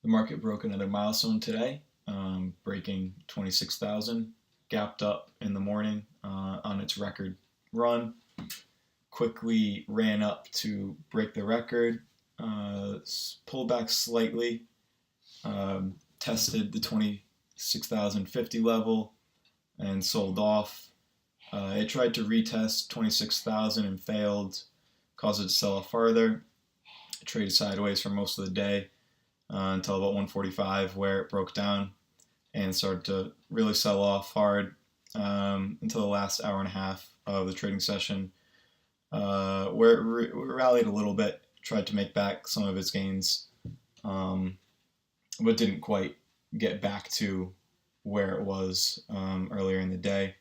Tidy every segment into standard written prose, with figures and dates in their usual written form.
The market broke another milestone today, breaking 26,000, gapped up in the morning on its record run, quickly ran up to break the record, pulled back slightly, tested the 26,050 level, and sold off. It tried to retest 26,000 and failed, caused it to sell off farther. It traded sideways for most of the day until about 1:45, where it broke down and started to really sell off hard until the last hour and a half of the trading session, where it rallied a little bit, tried to make back some of its gains, but didn't quite get back to where it was earlier in the day.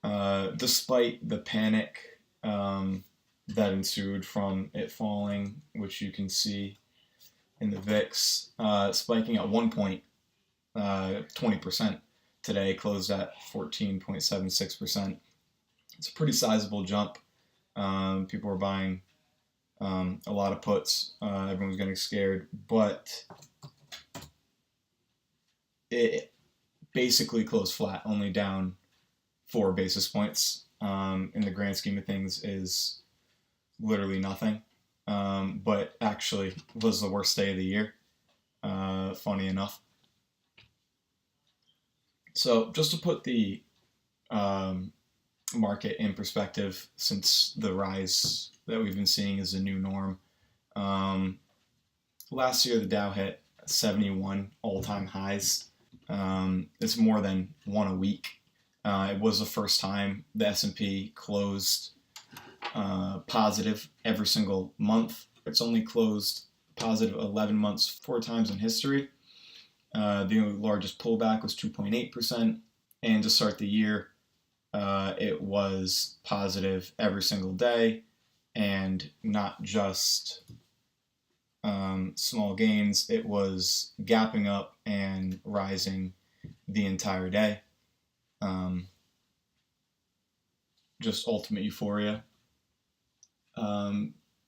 Despite the panic that ensued from it falling, which you can see in the VIX, spiking at one point 20% today, closed at 14.76%. It's a pretty sizable jump. People were buying a lot of puts. Everyone was getting scared, but it basically closed flat, only down 4 basis points. In the grand scheme of things, is literally nothing. But actually was the worst day of the year, funny enough. So just to put the market in perspective, since the rise that we've been seeing is the new norm, last year the Dow hit 71 all-time highs. It's more than one a week. It was the first time the S&P closed positive every single month. It's only closed positive 11 months 4 times in history. The largest pullback was 2.8%, and to start the year, it was positive every single day, and not just small gains. It was gapping up and rising the entire day. Just ultimate euphoria.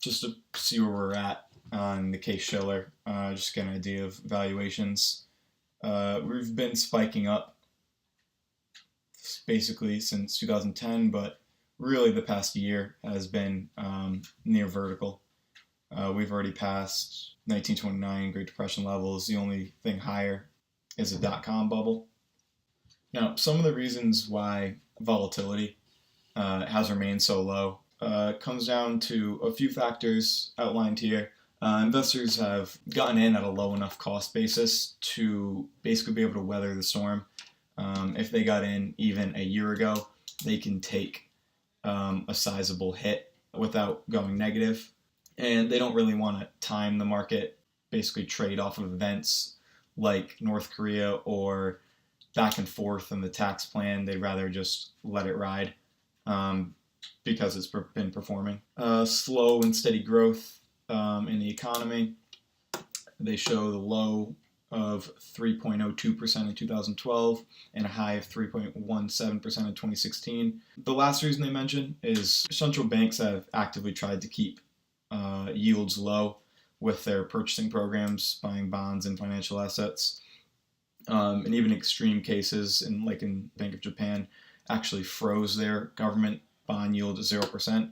Just to see where we're at on the Case-Shiller, just to get an idea of valuations. We've been spiking up basically since 2010, but really the past year has been near vertical. We've already passed 1929 Great Depression levels. The only thing higher is a dot-com bubble. Now, some of the reasons why volatility has remained so low comes down to a few factors outlined here. Investors have gotten in at a low enough cost basis to basically be able to weather the storm. If they got in even a year ago, they can take a sizable hit without going negative. And they don't really want to time the market, basically trade off of events like North Korea or back and forth in the tax plan. They'd rather just let it ride because it's been performing. Slow and steady growth in the economy. They show the low of 3.02% in 2012 and a high of 3.17% in 2016. The last reason they mention is central banks have actively tried to keep yields low with their purchasing programs, buying bonds and financial assets. And even extreme cases, like in Bank of Japan, actually froze their government bond yield to 0%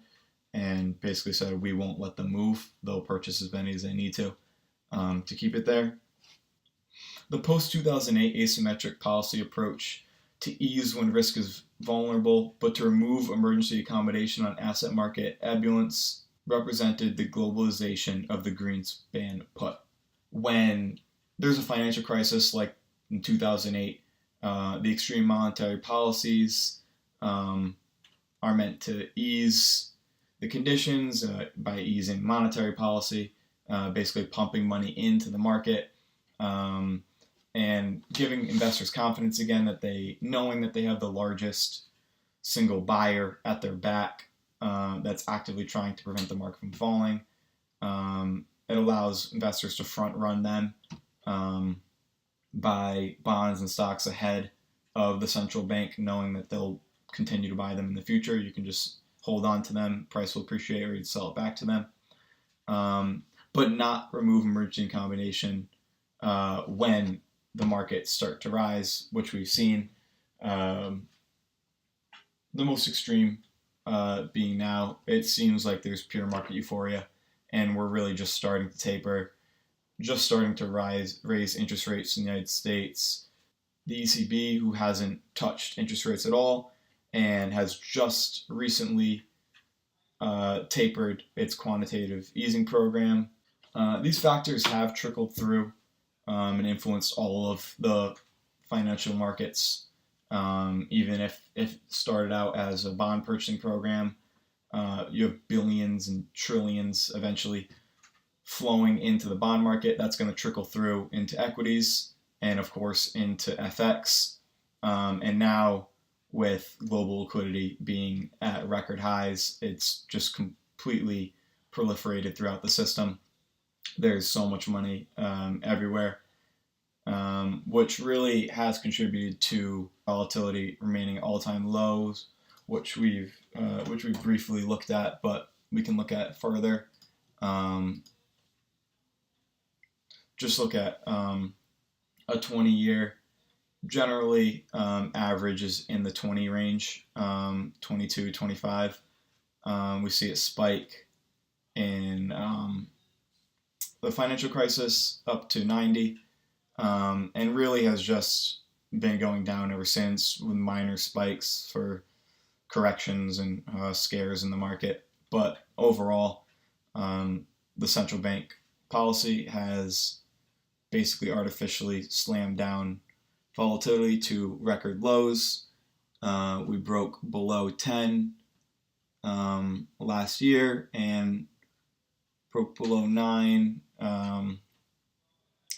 and basically said, we won't let them move. They'll purchase as many as they need to keep it there. The post-2008 asymmetric policy approach to ease when risk is vulnerable, but to remove emergency accommodation on asset market ebullience, represented the globalization of the Greenspan put. When there's a financial crisis like in 2008, the extreme monetary policies are meant to ease the conditions by easing monetary policy, basically pumping money into the market, and giving investors confidence again that knowing that they have the largest single buyer at their back that's actively trying to prevent the market from falling. It allows investors to front run them, buy bonds and stocks ahead of the central bank, knowing that they'll continue to buy them in the future. You can just hold on to them, price will appreciate, or you'd sell it back to them. But not remove emergency combination when the markets start to rise, which we've seen. The most extreme being now, it seems like there's pure market euphoria, and we're really just starting to taper, just starting to raise interest rates in the United States. The ECB, who hasn't touched interest rates at all and has just recently tapered its quantitative easing program. These factors have trickled through and influenced all of the financial markets. Even if it started out as a bond purchasing program, you have billions and trillions eventually flowing into the bond market. That's going to trickle through into equities and, of course, into FX. And now, with global liquidity being at record highs, it's just completely proliferated throughout the system. There's so much money everywhere, which really has contributed to volatility remaining at all-time lows, which we've briefly looked at, but we can look at further. Just look at a 20-year. Generally, average is in the 20 range, 22, 25. We see it spike in the financial crisis up to 90, and really has just been going down ever since, with minor spikes for corrections and scares in the market. But overall, the central bank policy has basically artificially slammed down volatility to record lows. We broke below 10 last year and broke below 9 and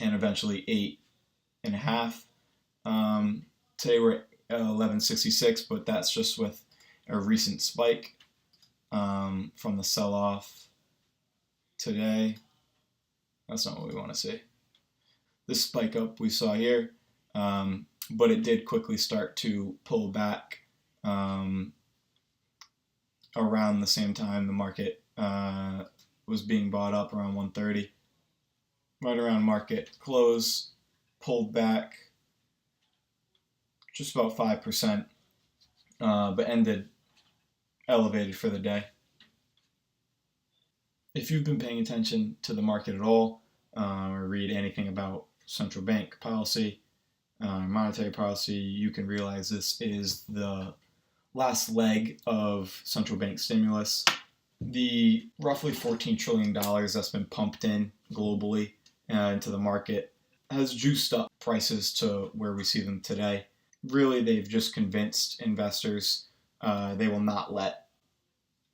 eventually 8.5. Today we're at 1166, but that's just with a recent spike from the sell-off today. That's not what we want to see. This spike up we saw here, but it did quickly start to pull back around the same time the market was being bought up, around 130. Right around market close, pulled back just about 5%, but ended elevated for the day. If you've been paying attention to the market at all, or read anything about central bank policy, monetary policy, you can realize this is the last leg of central bank stimulus. The roughly $14 trillion that's been pumped in globally into the market has juiced up prices to where we see them today. Really, they've just convinced investors they will not let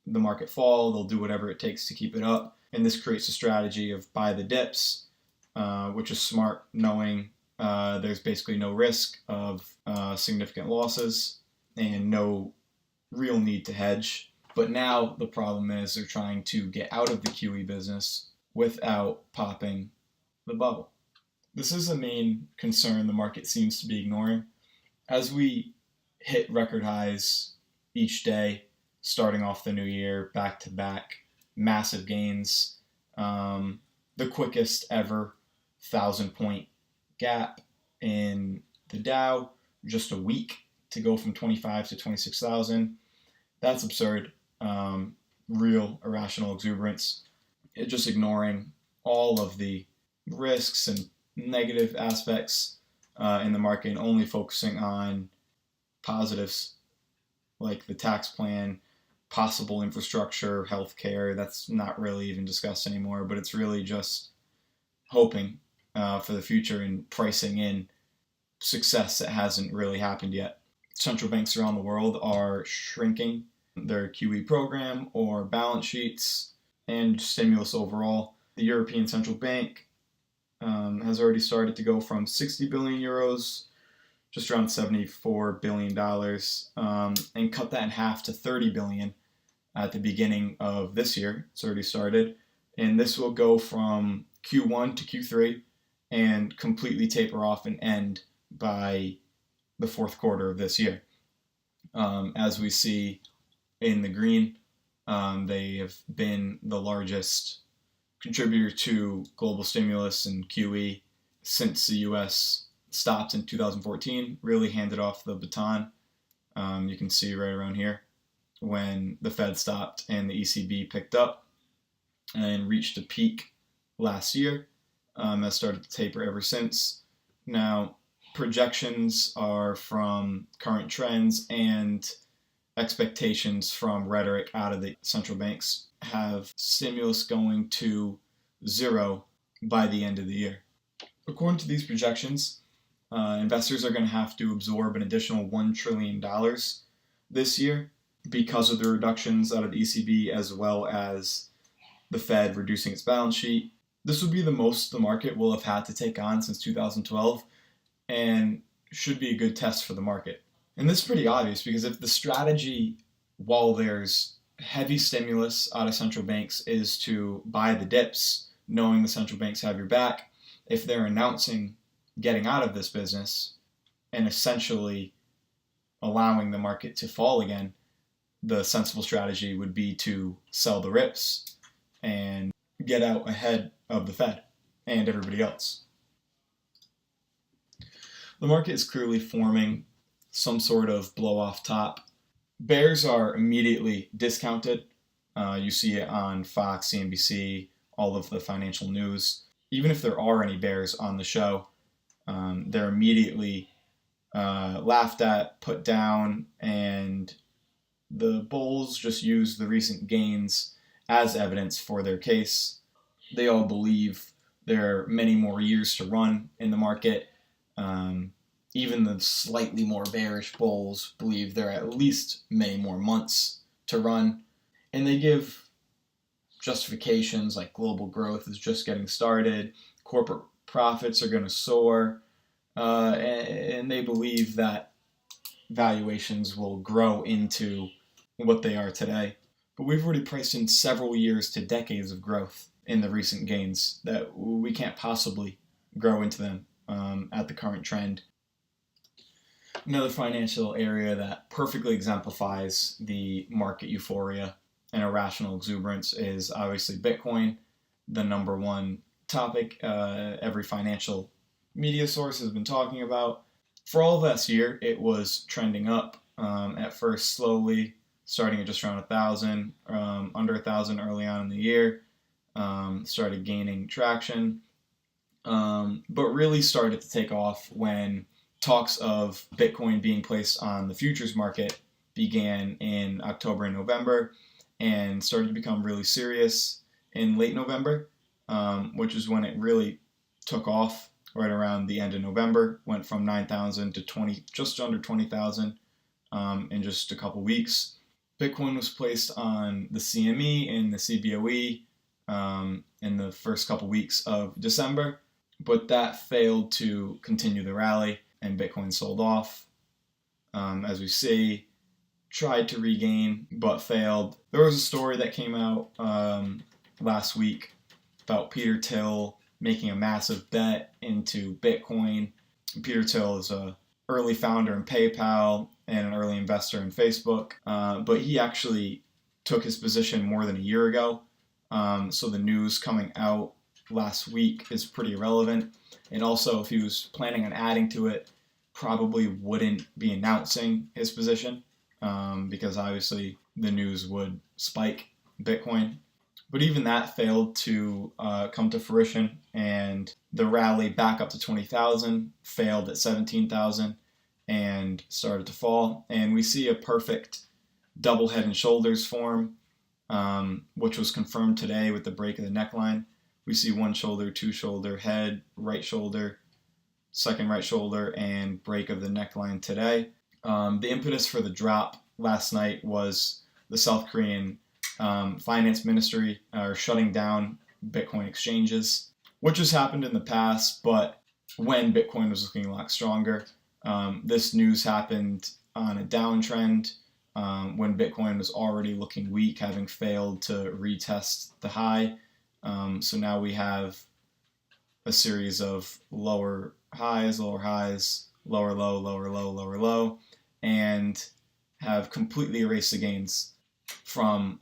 the market fall. They'll do whatever it takes to keep it up. And this creates a strategy of buy the dips, which is smart, knowing there's basically no risk of significant losses and no real need to hedge. But now the problem is they're trying to get out of the QE business without popping the bubble. This is the main concern the market seems to be ignoring. As we hit record highs each day, starting off the new year, back-to-back, massive gains, the quickest ever 1,000-point gap in the Dow, just a week to go from 25 to 26,000. That's absurd. Real irrational exuberance. Just ignoring all of the risks and negative aspects in the market and only focusing on positives like the tax plan, possible infrastructure, healthcare. That's not really even discussed anymore, but it's really just hoping for the future and pricing in success that hasn't really happened yet. Central banks around the world are shrinking their QE program or balance sheets and stimulus overall. The European Central Bank has already started to go from 60 billion euros, just around $74 billion, and cut that in half to 30 billion at the beginning of this year. It's already started. And this will go from Q1 to Q3 and completely taper off and end by the fourth quarter of this year. As we see in the green, they have been the largest contributor to global stimulus and QE since the U.S. stopped in 2014, really handed off the baton. You can see right around here when the Fed stopped and the ECB picked up and reached a peak last year. Has started to taper ever since. Now, projections are from current trends and expectations from rhetoric out of the central banks have stimulus going to zero by the end of the year. According to these projections, investors are going to have to absorb an additional $1 trillion this year because of the reductions out of the ECB as well as the Fed reducing its balance sheet. This would be the most the market will have had to take on since 2012 and should be a good test for the market. And this is pretty obvious because if the strategy, while there's heavy stimulus out of central banks, is to buy the dips, knowing the central banks have your back, if they're announcing getting out of this business and essentially allowing the market to fall again, the sensible strategy would be to sell the rips and get out ahead of the Fed and everybody else. The market is clearly forming some sort of blow off top. Bears are immediately discounted. You see it on Fox, CNBC, all of the financial news. Even if there are any bears on the show, they're immediately laughed at, put down, and the bulls just use the recent gains as evidence for their case. They all believe there are many more years to run in the market. Even the slightly more bearish bulls believe there are at least many more months to run. And they give justifications like global growth is just getting started, corporate profits are going to soar, and they believe that valuations will grow into what they are today. But we've already priced in several years to decades of growth in the recent gains that we can't possibly grow into them at the current trend. Another financial area that perfectly exemplifies the market euphoria and irrational exuberance is obviously Bitcoin, the number one topic every financial media source has been talking about. For all of last year, it was trending up, at first slowly, starting at just around 1,000, under 1,000 early on in the year, started gaining traction, but really started to take off when talks of Bitcoin being placed on the futures market began in October and November and started to become really serious in late November, which is when it really took off right around the end of November, went from 9,000 to just under 20,000 in just a couple weeks. Bitcoin was placed on the CME and the CBOE in the first couple weeks of December, but that failed to continue the rally and Bitcoin sold off. As we see, tried to regain but failed. There was a story that came out last week about Peter Thiel making a massive bet into Bitcoin. Peter Thiel is an early founder in PayPal and an early investor in Facebook, but he actually took his position more than a year ago. So the news coming out last week is pretty irrelevant. And also, if he was planning on adding to it, probably wouldn't be announcing his position because obviously the news would spike Bitcoin. But even that failed to come to fruition, and the rally back up to 20,000 failed at 17,000 and started to fall. And we see a perfect double head and shoulders form, which was confirmed today with the break of the neckline. We see one shoulder, two shoulder, head, right shoulder, second right shoulder, and break of the neckline today. The impetus for the drop last night was the South Korean finance ministry shutting down Bitcoin exchanges, which has happened in the past, but when Bitcoin was looking a lot stronger. This news happened on a downtrend when Bitcoin was already looking weak, having failed to retest the high. So now we have a series of lower highs, lower low, lower low, lower low, and have completely erased the gains from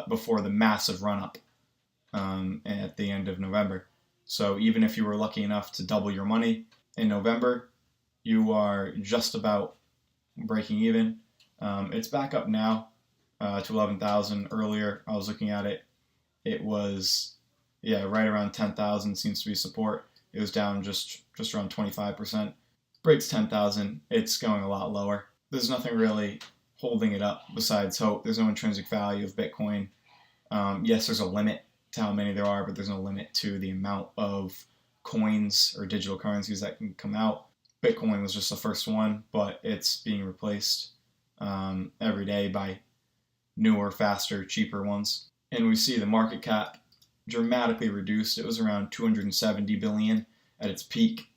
before the massive run-up at the end of November. So even if you were lucky enough to double your money in November, you are just about breaking even. It's back up now to 11,000. Earlier, I was looking at it. It was, right around 10,000 seems to be support. It was down just around 25%. Breaks 10,000, it's going a lot lower. There's nothing really holding it up besides hope. There's no intrinsic value of Bitcoin. Yes, there's a limit to how many there are, but there's no limit to the amount of coins or digital currencies that can come out. Bitcoin was just the first one, but it's being replaced every day by newer, faster, cheaper ones. And we see the market cap dramatically reduced. It was around 270 billion at its peak,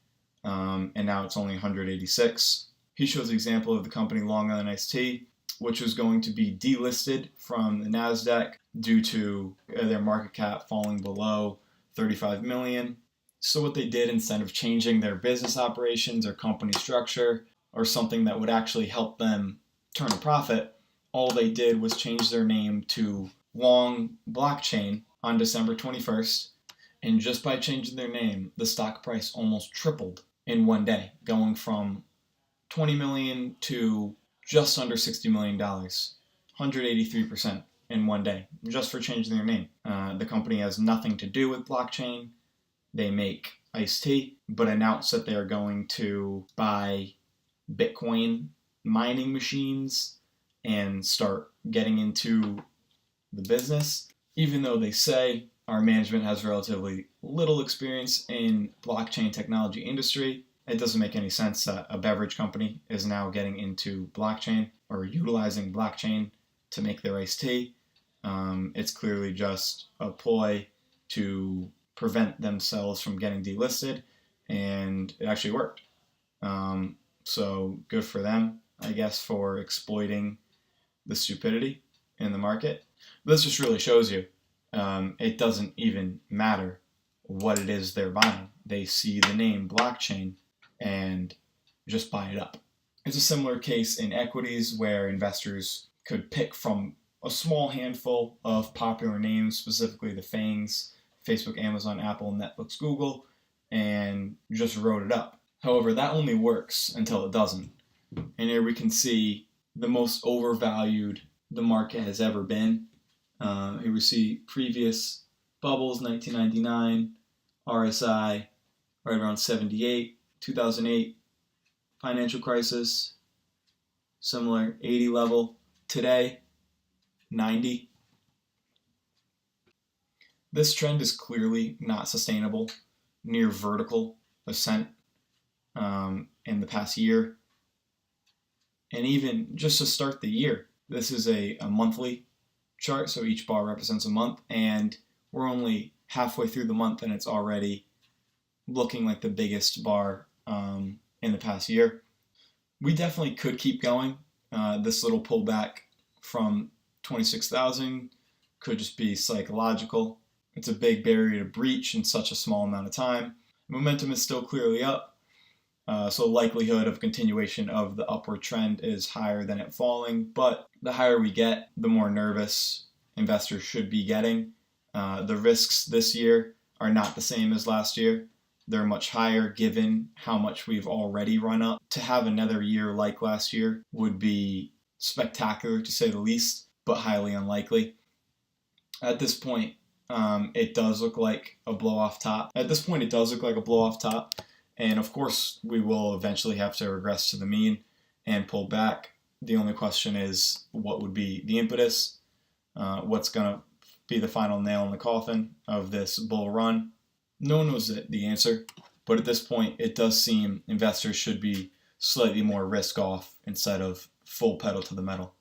and now it's only 186. He shows an example of the company Long Island Iced Tea, which was going to be delisted from the NASDAQ due to their market cap falling below 35 million. So what they did, instead of changing their business operations or company structure or something that would actually help them turn a profit, all they did was change their name to Long Blockchain on December 21st. And just by changing their name, the stock price almost tripled in one day, going from 20 million to just under $60 million, 183% in one day, just for changing their name. The company has nothing to do with blockchain. They make iced tea, but announced that they are going to buy Bitcoin mining machines and start getting into the business, even though they say our management has relatively little experience in blockchain technology industry. It doesn't make any sense that a beverage company is now getting into blockchain or utilizing blockchain to make their iced tea. It's clearly just a ploy to prevent themselves from getting delisted, and it actually worked. So good for them, I guess, for exploiting the stupidity in the market. But this just really shows you it doesn't even matter what it is they're buying. They see the name blockchain and just buy it up. It's a similar case in equities where investors could pick from a small handful of popular names, specifically the FANGs, Facebook, Amazon, Apple, Netflix, Google, and just wrote it up. However, that only works until it doesn't. And here we can see the most overvalued the market has ever been. Here we see previous bubbles, 1999, RSI, right around 78, 2008, financial crisis, similar 80 level. Today, 90. This trend is clearly not sustainable, near vertical ascent in the past year. And even just to start the year, this is a monthly chart, so each bar represents a month, and we're only halfway through the month and it's already looking like the biggest bar in the past year. We definitely could keep going. This little pullback from 26,000 could just be psychological. It's a big barrier to breach in such a small amount of time. Momentum is still clearly up, so likelihood of continuation of the upward trend is higher than it falling, but the higher we get, the more nervous investors should be getting. The risks this year are not the same as last year. They're much higher given how much we've already run up. To have another year like last year would be spectacular, to say the least, but highly unlikely. At this point, it does look like a blow-off top. And of course, we will eventually have to regress to the mean and pull back. The only question is, what would be the impetus? What's going to be the final nail in the coffin of this bull run? No one knows the answer, but at this point, it does seem investors should be slightly more risk off instead of full pedal to the metal.